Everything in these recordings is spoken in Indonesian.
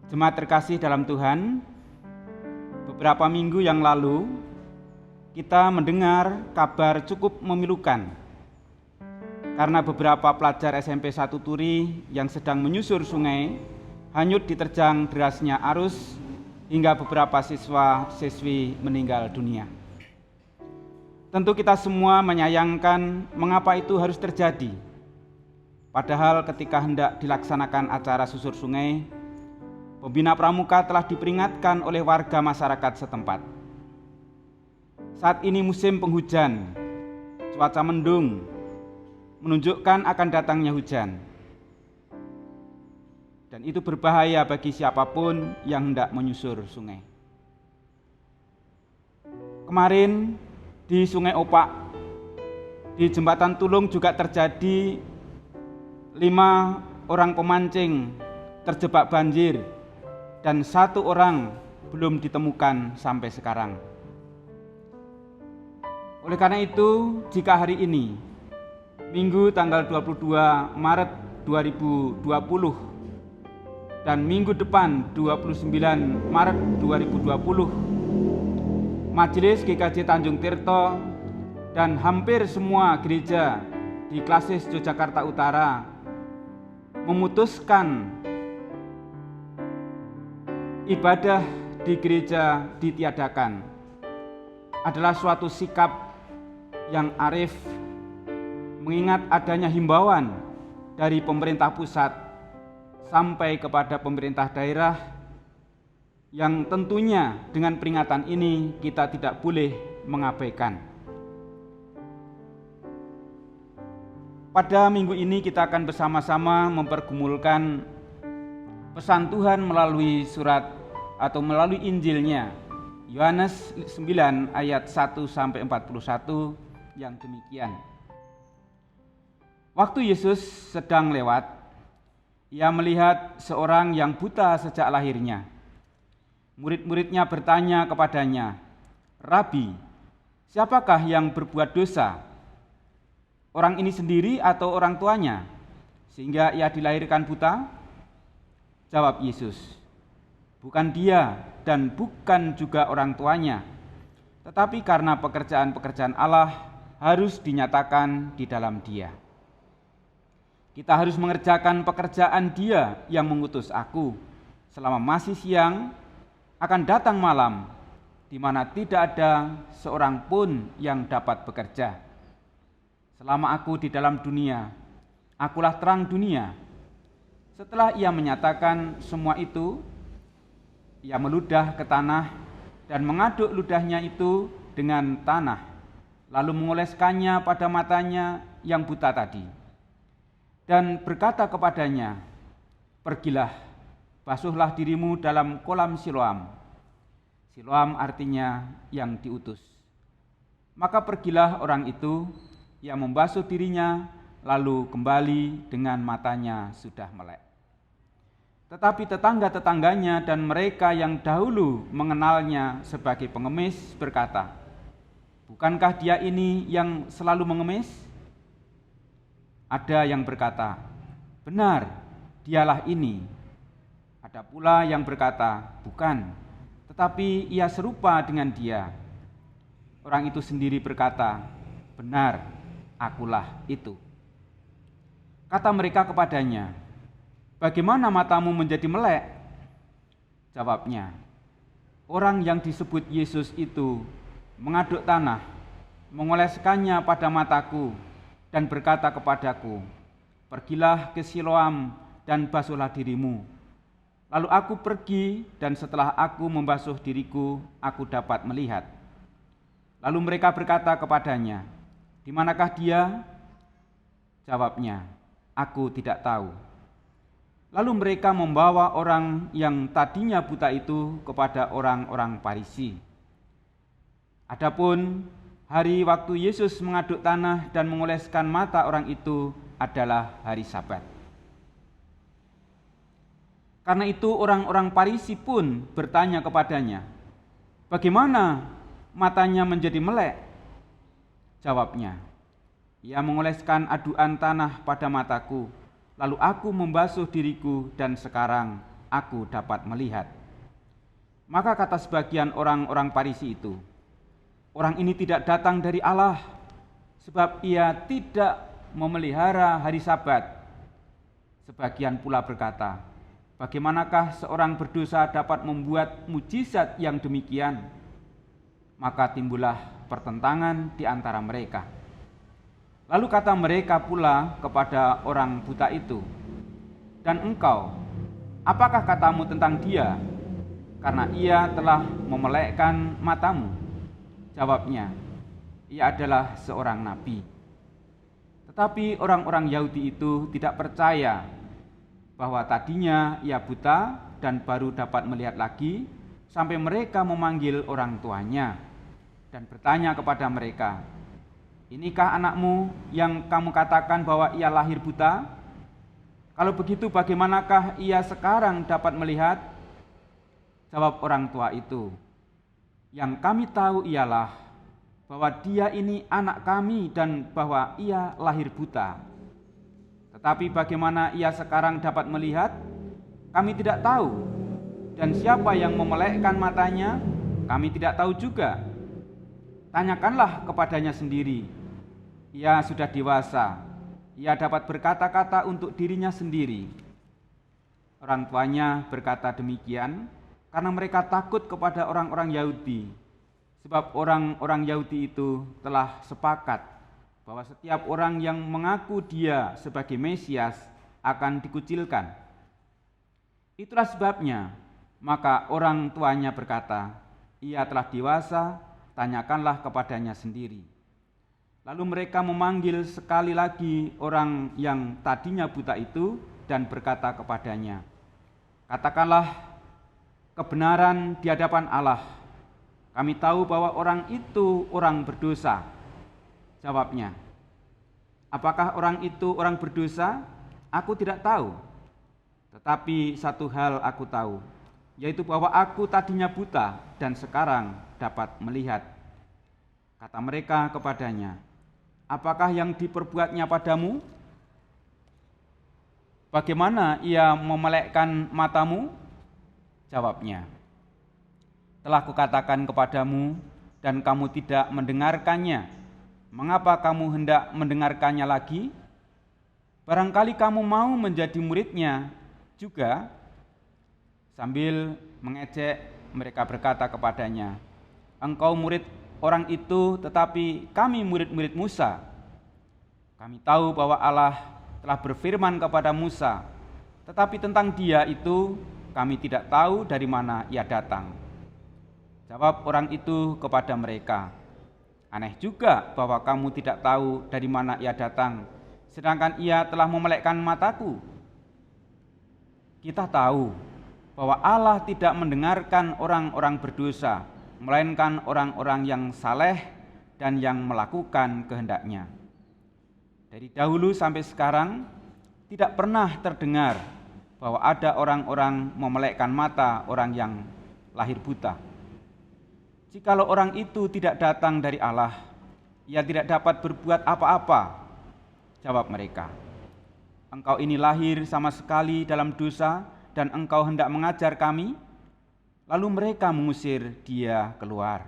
Jemaat terkasih dalam Tuhan, beberapa minggu yang lalu kita mendengar kabar cukup memilukan karena beberapa pelajar SMP 1 Turi yang sedang menyusur sungai hanyut diterjang derasnya arus hingga beberapa siswa-siswi meninggal dunia. Tentu kita semua menyayangkan mengapa itu harus terjadi. Padahal ketika hendak dilaksanakan acara susur sungai, Pembina Pramuka telah diperingatkan oleh warga masyarakat setempat. Saat ini musim penghujan, cuaca mendung, menunjukkan akan datangnya hujan. Dan itu berbahaya bagi siapapun yang hendak menyusur sungai. Kemarin di Sungai Opak, di Jembatan Tulung juga terjadi 5 orang pemancing terjebak banjir dan 1 orang belum ditemukan sampai sekarang. Oleh karena itu, jika hari ini, Minggu tanggal 22 Maret 2020, dan minggu depan 29 Maret 2020, Majelis GKJ Tanjung Tirto dan hampir semua gereja di Klasis Yogyakarta Utara memutuskan ibadah di gereja ditiadakan adalah suatu sikap yang arif, mengingat adanya himbauan dari pemerintah pusat sampai kepada pemerintah daerah yang tentunya dengan peringatan ini kita tidak boleh mengabaikan. Pada minggu ini kita akan bersama-sama mempergumulkan pesan Tuhan melalui surat atau melalui Injilnya, Yohanes 9 ayat 1-41 yang demikian. Waktu Yesus sedang lewat, ia melihat seorang yang buta sejak lahirnya. Murid-muridnya bertanya kepadanya, "Rabi, siapakah yang berbuat dosa? Orang ini sendiri atau orang tuanya, sehingga ia dilahirkan buta?" Jawab Yesus, "Bukan dia dan bukan juga orang tuanya, tetapi karena pekerjaan-pekerjaan Allah harus dinyatakan di dalam dia. Kita harus mengerjakan pekerjaan Dia yang mengutus aku. Selama masih siang, akan datang malam, di mana tidak ada seorang pun yang dapat bekerja. Selama aku di dalam dunia, akulah terang dunia." Setelah ia menyatakan semua itu, ia meludah ke tanah dan mengaduk ludahnya itu dengan tanah, lalu mengoleskannya pada matanya yang buta tadi, dan berkata kepadanya, "Pergilah, basuhlah dirimu dalam kolam Siloam." Siloam artinya yang diutus. Maka pergilah orang itu, ia membasuh dirinya, lalu kembali dengan matanya sudah melek. Tetapi tetangga-tetangganya dan mereka yang dahulu mengenalnya sebagai pengemis berkata, "Bukankah dia ini yang selalu mengemis?" Ada yang berkata, "Benar, dialah ini." Ada pula yang berkata, "Bukan, tetapi ia serupa dengan dia." Orang itu sendiri berkata, "Benar, akulah itu." Kata mereka kepadanya, "Bagaimana matamu menjadi melek?" Jawabnya, "Orang yang disebut Yesus itu mengaduk tanah, mengoleskannya pada mataku, dan berkata kepadaku, 'Pergilah ke Siloam dan basuhlah dirimu.' Lalu aku pergi, dan setelah aku membasuh diriku, aku dapat melihat." Lalu mereka berkata kepadanya, "Di manakah dia?" Jawabnya, "Aku tidak tahu." Lalu mereka membawa orang yang tadinya buta itu kepada orang-orang Farisi. Adapun hari waktu Yesus mengaduk tanah dan mengoleskan mata orang itu adalah hari Sabat. Karena itu orang-orang Farisi pun bertanya kepadanya, "Bagaimana matanya menjadi melek?" Jawabnya, "Ia mengoleskan aduan tanah pada mataku, lalu aku membasuh diriku dan sekarang aku dapat melihat." Maka kata sebagian orang-orang Farisi itu, "Orang ini tidak datang dari Allah, sebab ia tidak memelihara hari Sabat." Sebagian pula berkata, "Bagaimanakah seorang berdosa dapat membuat mujizat yang demikian?" Maka timbullah pertentangan di antara mereka. Lalu kata mereka pula kepada orang buta itu, "Dan engkau, apakah katamu tentang dia? Karena ia telah memelekkan matamu." Jawabnya, "Ia adalah seorang nabi." Tetapi orang-orang Yahudi itu tidak percaya bahwa tadinya ia buta dan baru dapat melihat lagi, sampai mereka memanggil orang tuanya dan bertanya kepada mereka, "Inikah anakmu yang kamu katakan bahwa ia lahir buta? Kalau begitu bagaimanakah ia sekarang dapat melihat?" Jawab orang tua itu, "Yang kami tahu ialah bahwa dia ini anak kami dan bahwa ia lahir buta. Tetapi bagaimana ia sekarang dapat melihat, kami tidak tahu. Dan siapa yang memelekkan matanya, kami tidak tahu juga. Tanyakanlah kepadanya sendiri. Ia sudah dewasa, ia dapat berkata-kata untuk dirinya sendiri." Orang tuanya berkata demikian karena mereka takut kepada orang-orang Yahudi, sebab orang-orang Yahudi itu telah sepakat bahwa setiap orang yang mengaku dia sebagai Mesias akan dikucilkan. Itulah sebabnya, maka orang tuanya berkata, "Ia telah dewasa, tanyakanlah kepadanya sendiri." Lalu mereka memanggil sekali lagi orang yang tadinya buta itu dan berkata kepadanya, "Katakanlah kebenaran di hadapan Allah. Kami tahu bahwa orang itu orang berdosa." Jawabnya, "Apakah orang itu orang berdosa? Aku tidak tahu. Tetapi satu hal aku tahu, yaitu bahwa aku tadinya buta dan sekarang dapat melihat." Kata mereka kepadanya, "Apakah yang diperbuatnya padamu? Bagaimana ia memelekkan matamu?" Jawabnya, "Telah kukatakan kepadamu dan kamu tidak mendengarkannya. Mengapa kamu hendak mendengarkannya lagi? Barangkali kamu mau menjadi muridnya juga." Sambil mengejek, mereka berkata kepadanya, "Engkau murid orang itu, tetapi kami murid-murid Musa. Kami tahu bahwa Allah telah berfirman kepada Musa, tetapi tentang dia itu kami tidak tahu dari mana ia datang." Jawab orang itu kepada mereka, "Aneh juga bahwa kamu tidak tahu dari mana ia datang, sedangkan ia telah memelekkan mataku. Kita tahu bahwa Allah tidak mendengarkan orang-orang berdosa, melainkan orang-orang yang saleh dan yang melakukan kehendak-Nya. Dari dahulu sampai sekarang tidak pernah terdengar bahwa ada orang-orang memelekkan mata orang yang lahir buta. Jikalau orang itu tidak datang dari Allah, ia tidak dapat berbuat apa-apa." Jawab mereka, "Engkau ini lahir sama sekali dalam dosa dan engkau hendak mengajar kami?" Lalu mereka mengusir dia keluar.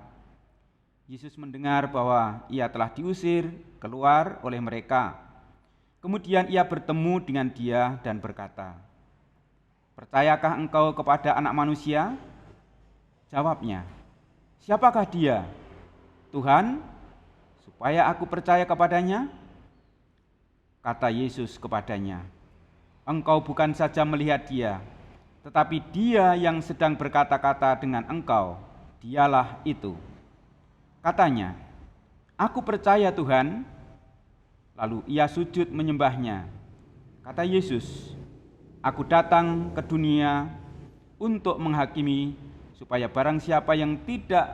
Yesus mendengar bahwa ia telah diusir keluar oleh mereka. Kemudian ia bertemu dengan dia dan berkata, "Percayakah engkau kepada Anak Manusia?" Jawabnya, "Siapakah dia, Tuhan, supaya aku percaya kepadanya?" Kata Yesus kepadanya, "Engkau bukan saja melihat dia, tetapi dia yang sedang berkata-kata dengan engkau, dialah itu." Katanya, "Aku percaya Tuhan." Lalu ia sujud menyembahnya. Kata Yesus, "Aku datang ke dunia untuk menghakimi, supaya barang siapa yang tidak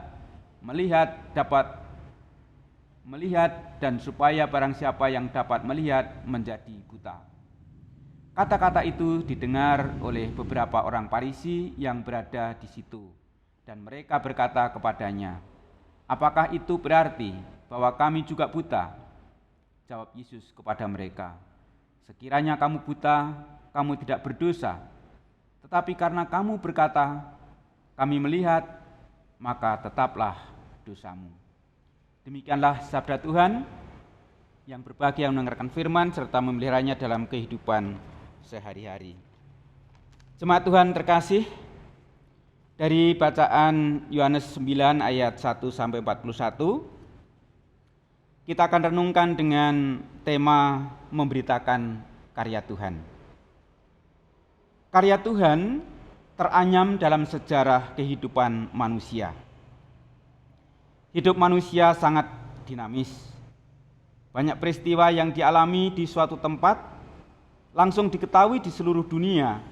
melihat dapat melihat, dan supaya barang siapa yang dapat melihat menjadi buta." Kata-kata itu didengar oleh beberapa orang Farisi yang berada di situ, dan mereka berkata kepadanya, "Apakah itu berarti bahwa kami juga buta?" Jawab Yesus kepada mereka, "Sekiranya kamu buta, kamu tidak berdosa. Tetapi karena kamu berkata, kami melihat, maka tetaplah dosamu. Demikianlah sabda Tuhan yang berbahagia mendengarkan firman serta memeliharanya dalam kehidupan sehari-hari. Jemaat Tuhan terkasih, dari bacaan Yohanes 9 ayat 1 sampai 41, kita akan renungkan dengan tema memberitakan karya Tuhan. Karya Tuhan teranyam dalam sejarah kehidupan manusia. Hidup manusia sangat dinamis. Banyak peristiwa yang dialami di suatu tempat langsung diketahui di seluruh dunia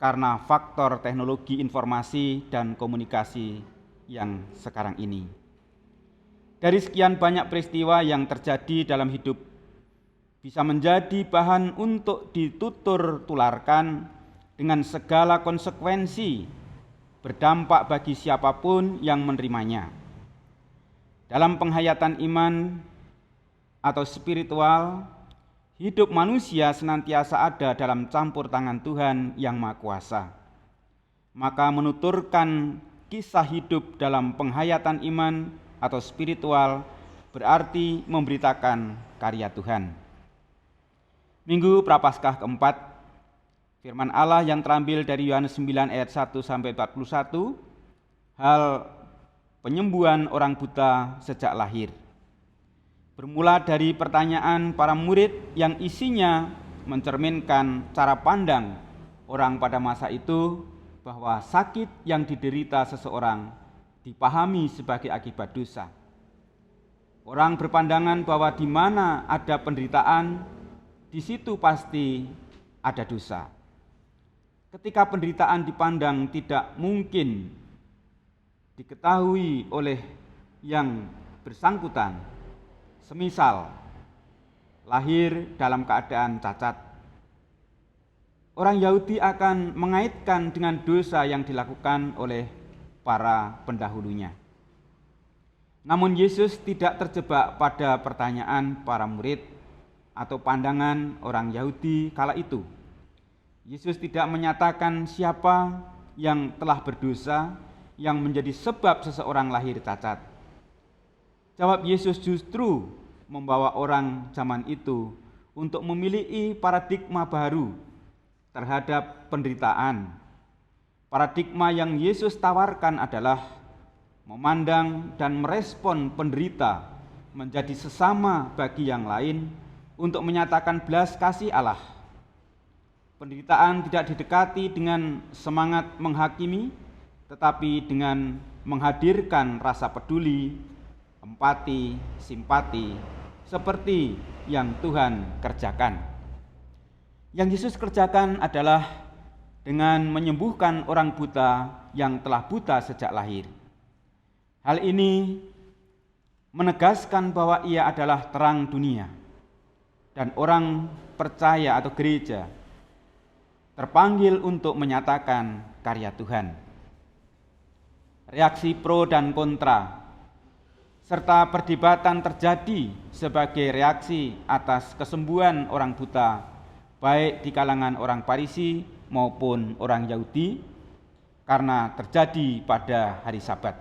karena faktor teknologi informasi dan komunikasi yang sekarang ini. Dari sekian banyak peristiwa yang terjadi dalam hidup, bisa menjadi bahan untuk ditutur tularkan dengan segala konsekuensi, berdampak bagi siapapun yang menerimanya. Dalam penghayatan iman atau spiritual, hidup manusia senantiasa ada dalam campur tangan Tuhan yang Maha Kuasa. Maka menuturkan kisah hidup dalam penghayatan iman atau spiritual berarti memberitakan karya Tuhan. Minggu Prapaskah keempat, firman Allah yang terambil dari Yohanes 9 ayat 1 sampai 41, hal penyembuhan orang buta sejak lahir. Bermula dari pertanyaan para murid yang isinya mencerminkan cara pandang orang pada masa itu bahwa sakit yang diderita seseorang dipahami sebagai akibat dosa. Orang berpandangan bahwa di mana ada penderitaan, di situ pasti ada dosa. Ketika penderitaan dipandang tidak mungkin diketahui oleh yang bersangkutan, semisal lahir dalam keadaan cacat, orang Yahudi akan mengaitkan dengan dosa yang dilakukan oleh para pendahulunya. Namun Yesus tidak terjebak pada pertanyaan para murid atau pandangan orang Yahudi kala itu. Yesus tidak menyatakan siapa yang telah berdosa yang menjadi sebab seseorang lahir cacat. Jawab Yesus justru membawa orang zaman itu untuk memiliki paradigma baru terhadap penderitaan. Paradigma yang Yesus tawarkan adalah memandang dan merespon penderita menjadi sesama bagi yang lain untuk menyatakan belas kasih Allah. Penderitaan tidak didekati dengan semangat menghakimi, tetapi dengan menghadirkan rasa peduli, empati, simpati, seperti yang Tuhan kerjakan. Yang Yesus kerjakan adalah dengan menyembuhkan orang buta yang telah buta sejak lahir. Hal ini menegaskan bahwa ia adalah terang dunia, dan orang percaya atau gereja terpanggil untuk menyatakan karya Tuhan. Reaksi pro dan kontra serta perdebatan terjadi sebagai reaksi atas kesembuhan orang buta, baik di kalangan orang Farisi maupun orang Yahudi, karena terjadi pada hari Sabat.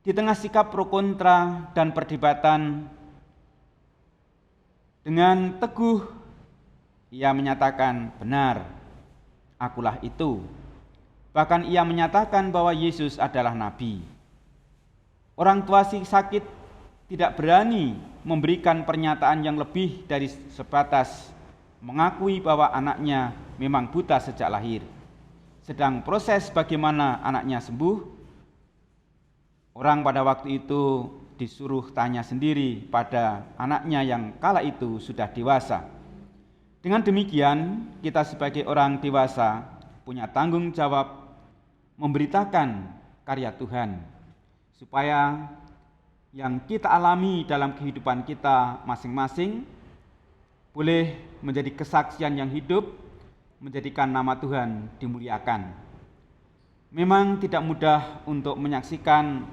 Di tengah sikap pro kontra dan perdebatan, dengan teguh ia menyatakan, benar, akulah itu. Bahkan ia menyatakan bahwa Yesus adalah nabi. Orang tua si sakit tidak berani memberikan pernyataan yang lebih dari sebatas mengakui bahwa anaknya memang buta sejak lahir. Sedang proses bagaimana anaknya sembuh, orang pada waktu itu disuruh tanya sendiri pada anaknya yang kala itu sudah dewasa. Dengan demikian, kita sebagai orang dewasa punya tanggung jawab memberitakan karya Tuhan, supaya yang kita alami dalam kehidupan kita masing-masing boleh menjadi kesaksian yang hidup, menjadikan nama Tuhan dimuliakan. Memang tidak mudah untuk menyaksikan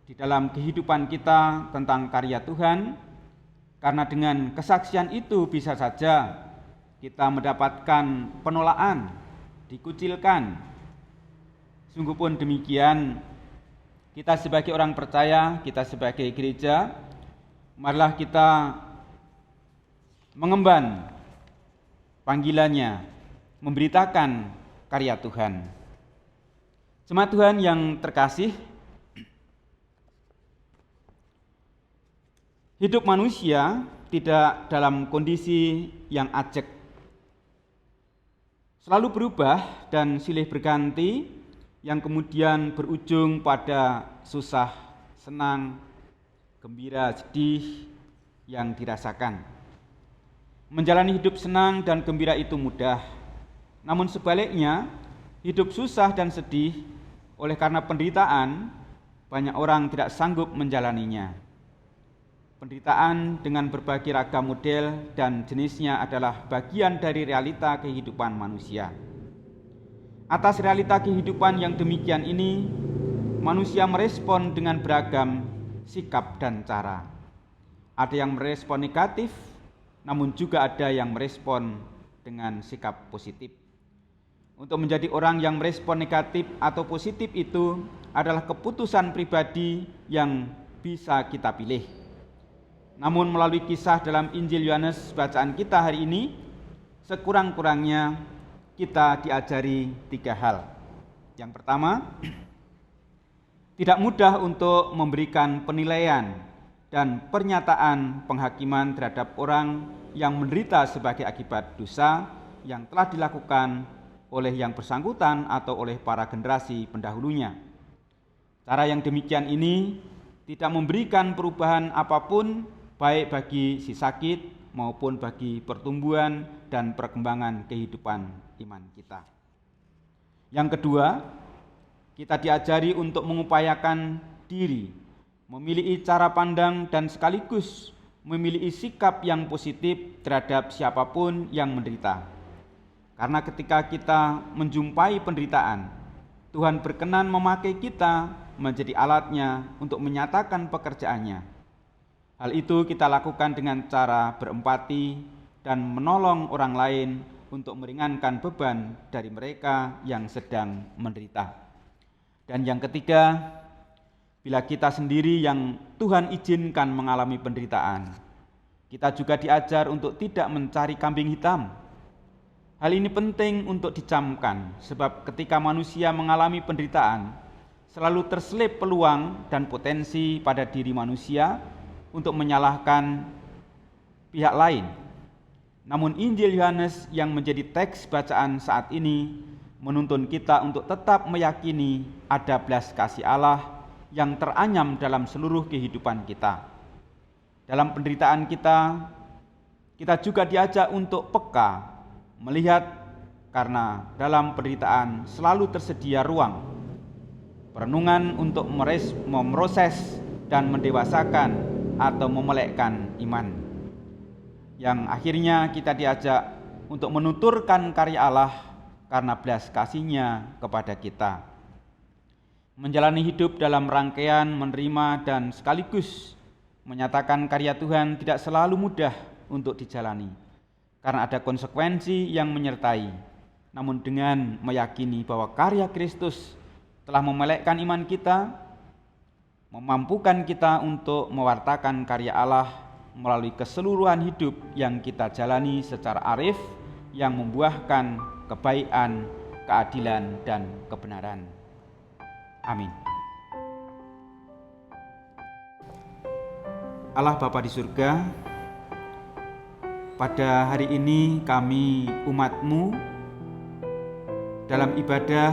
di dalam kehidupan kita tentang karya Tuhan, karena dengan kesaksian itu bisa saja kita mendapatkan penolakan, dikucilkan. Sungguh pun demikian, kita sebagai orang percaya, kita sebagai gereja, marilah kita mengemban panggilannya, memberitakan karya Tuhan. Jemaat Tuhan yang terkasih, hidup manusia tidak dalam kondisi yang ajek, selalu berubah dan silih berganti, yang kemudian berujung pada susah, senang, gembira, sedih yang dirasakan. Menjalani hidup senang dan gembira itu mudah, namun sebaliknya hidup susah dan sedih oleh karena penderitaan, banyak orang tidak sanggup menjalaninya. Penderitaan dengan berbagai ragam model dan jenisnya adalah bagian dari realita kehidupan manusia. Atas realita kehidupan yang demikian ini, manusia merespon dengan beragam sikap dan cara. Ada yang merespon negatif, namun juga ada yang merespon dengan sikap positif. Untuk menjadi orang yang merespon negatif atau positif itu adalah keputusan pribadi yang bisa kita pilih. Namun melalui kisah dalam Injil Yohanes bacaan kita hari ini, sekurang-kurangnya kita diajari 3 hal. Yang pertama, tidak mudah untuk memberikan penilaian dan pernyataan penghakiman terhadap orang yang menderita sebagai akibat dosa yang telah dilakukan oleh yang bersangkutan atau oleh para generasi pendahulunya. Cara yang demikian ini tidak memberikan perubahan apapun, baik bagi si sakit maupun bagi pertumbuhan dan perkembangan kehidupan iman kita. Yang kedua, kita diajari untuk mengupayakan diri, memiliki cara pandang dan sekaligus memiliki sikap yang positif terhadap siapapun yang menderita. Karena ketika kita menjumpai penderitaan, Tuhan berkenan memakai kita menjadi alatnya untuk menyatakan pekerjaannya. Hal itu kita lakukan dengan cara berempati dan menolong orang lain untuk meringankan beban dari mereka yang sedang menderita. Dan yang ketiga, bila kita sendiri yang Tuhan izinkan mengalami penderitaan, kita juga diajar untuk tidak mencari kambing hitam. Hal ini penting untuk dicamkan, sebab ketika manusia mengalami penderitaan, selalu terselip peluang dan potensi pada diri manusia untuk menyalahkan pihak lain. Namun Injil Yohanes yang menjadi teks bacaan saat ini menuntun kita untuk tetap meyakini ada belas kasih Allah yang teranyam dalam seluruh kehidupan kita. Dalam penderitaan kita juga diajak untuk peka, melihat, karena dalam penderitaan selalu tersedia ruang perenungan untuk memproses dan mendewasakan atau memelekkan iman, yang akhirnya kita diajak untuk menuturkan karya Allah karena belas kasih-Nya kepada kita. Menjalani hidup dalam rangkaian menerima dan sekaligus menyatakan karya Tuhan tidak selalu mudah untuk dijalani, karena ada konsekuensi yang menyertai. Namun dengan meyakini bahwa karya Kristus telah memelekkan iman kita, memampukan kita untuk mewartakan karya Allah melalui keseluruhan hidup yang kita jalani secara arif, yang membuahkan kebaikan, keadilan, dan kebenaran. Amin. Allah Bapa di surga, pada hari ini kami umat-Mu dalam ibadah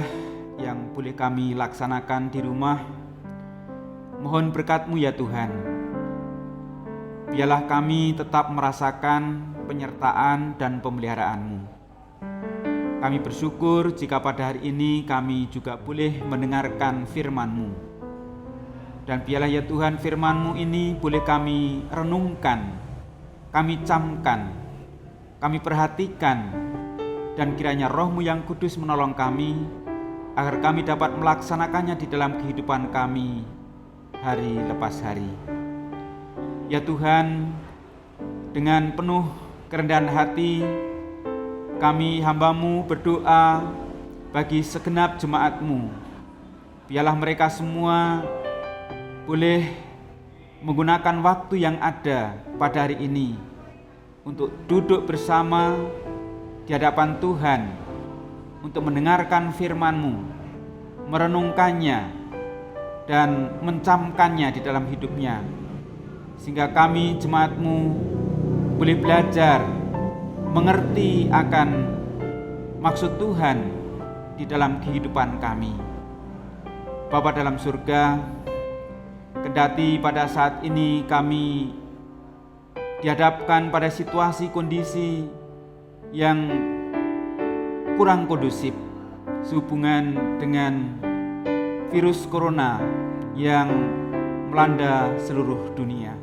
yang boleh kami laksanakan di rumah, mohon berkat-Mu ya Tuhan. Biarlah kami tetap merasakan penyertaan dan pemeliharaan-Mu. Kami bersyukur jika pada hari ini kami juga boleh mendengarkan firman-Mu. Dan biarlah ya Tuhan firman-Mu ini boleh kami renungkan, kami camkan, kami perhatikan, dan kiranya Roh-Mu yang kudus menolong kami, agar kami dapat melaksanakannya di dalam kehidupan kami hari lepas hari. Ya Tuhan, dengan penuh kerendahan hati Kami hamba-Mu berdoa bagi segenap jemaat-Mu. Biarlah mereka semua boleh menggunakan waktu yang ada pada hari ini untuk duduk bersama di hadapan Tuhan, untuk mendengarkan firman-Mu, merenungkannya, dan mencamkannya di dalam hidupnya. Sehingga kami jemaat-Mu boleh belajar mengerti akan maksud Tuhan di dalam kehidupan kami. Bapa dalam surga, kendati pada saat ini kami dihadapkan pada situasi kondisi yang kurang kondusif sehubungan dengan virus corona yang melanda seluruh dunia.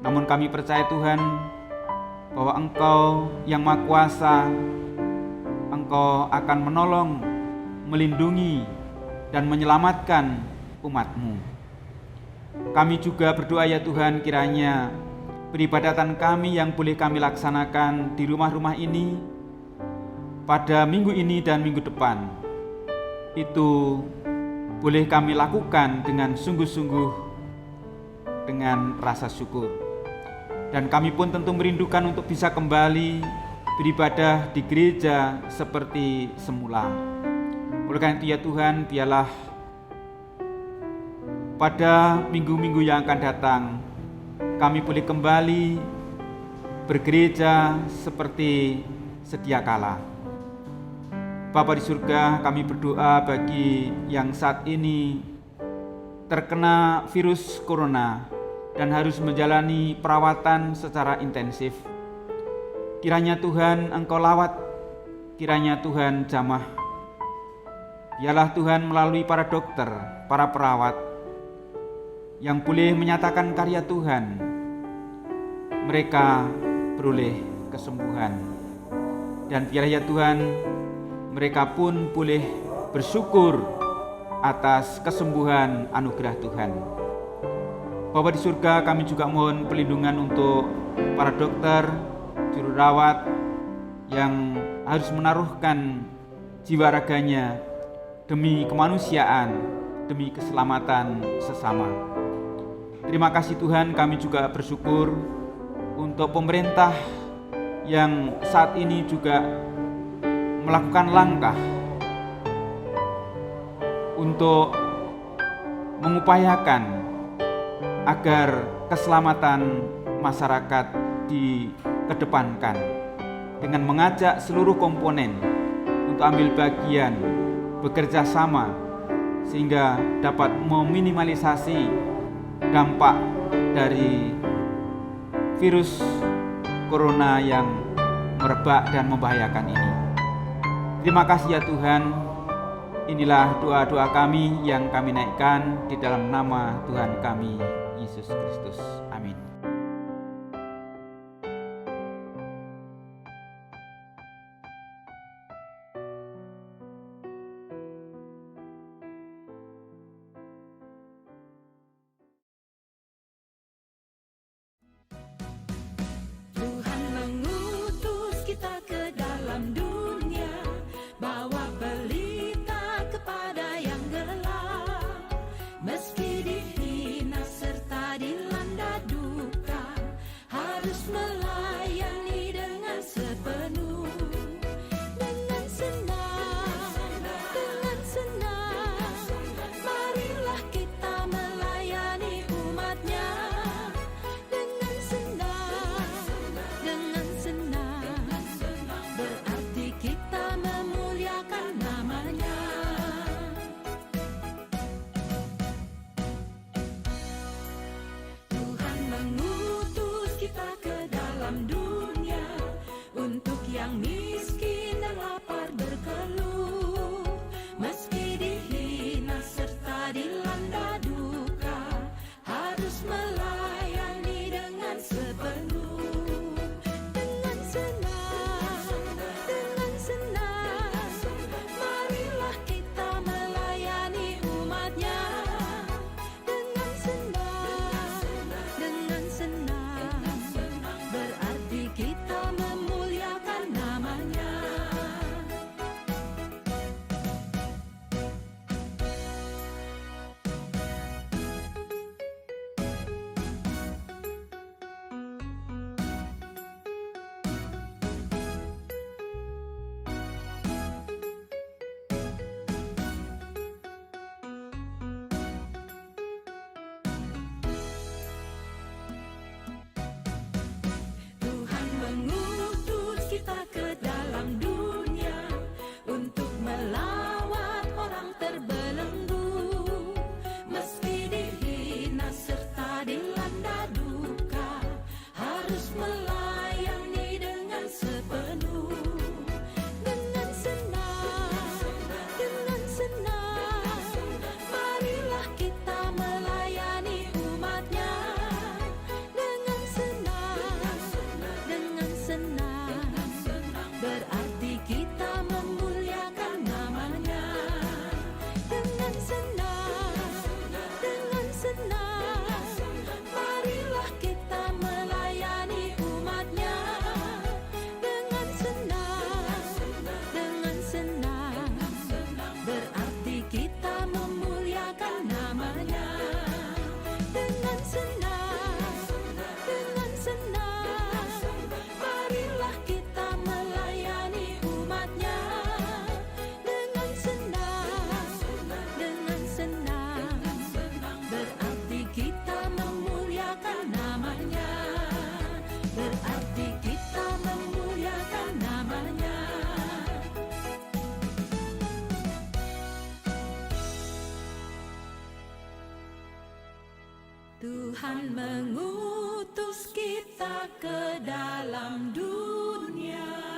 Namun kami percaya Tuhan bahwa Engkau yang Maha Kuasa, Engkau akan menolong, melindungi, dan menyelamatkan umat-Mu. Kami juga berdoa ya Tuhan, kiranya peribadatan kami yang boleh kami laksanakan di rumah-rumah ini pada minggu ini dan minggu depan, itu boleh kami lakukan dengan sungguh-sungguh, dengan rasa syukur. Dan kami pun tentu merindukan untuk bisa kembali beribadah di gereja seperti semula. Oleh karena itu ya Tuhan, biarlah pada minggu-minggu yang akan datang kami boleh kembali bergereja seperti sedia kala. Bapa di surga, kami berdoa bagi yang saat ini terkena virus corona dan harus menjalani perawatan secara intensif. Kiranya Tuhan Engkau lawat, kiranya Tuhan jamah. Biarlah Tuhan melalui para dokter, para perawat yang boleh menyatakan karya Tuhan, mereka beroleh kesembuhan. Dan biarlah ya Tuhan, mereka pun boleh bersyukur atas kesembuhan anugerah Tuhan. Bapa di surga, kami juga mohon perlindungan untuk para dokter, juru rawat yang harus menaruhkan jiwa raganya demi kemanusiaan, demi keselamatan sesama. Terima kasih Tuhan, kami juga bersyukur untuk pemerintah yang saat ini juga melakukan langkah untuk mengupayakan agar keselamatan masyarakat dikedepankan dengan mengajak seluruh komponen untuk ambil bagian, bekerja sama sehingga dapat meminimalisasi dampak dari virus corona yang merebak dan membahayakan ini. Terima kasih ya Tuhan. Inilah doa-doa kami yang kami naikkan di dalam nama Tuhan kami, Yesus Kristus. Amin. Tuhan mengutus kita ke dalam dunia, bawa pelita kepada yang gelap. Meski dihina serta dilanda duka, Tuhan mengutus kita ke dalam dunia.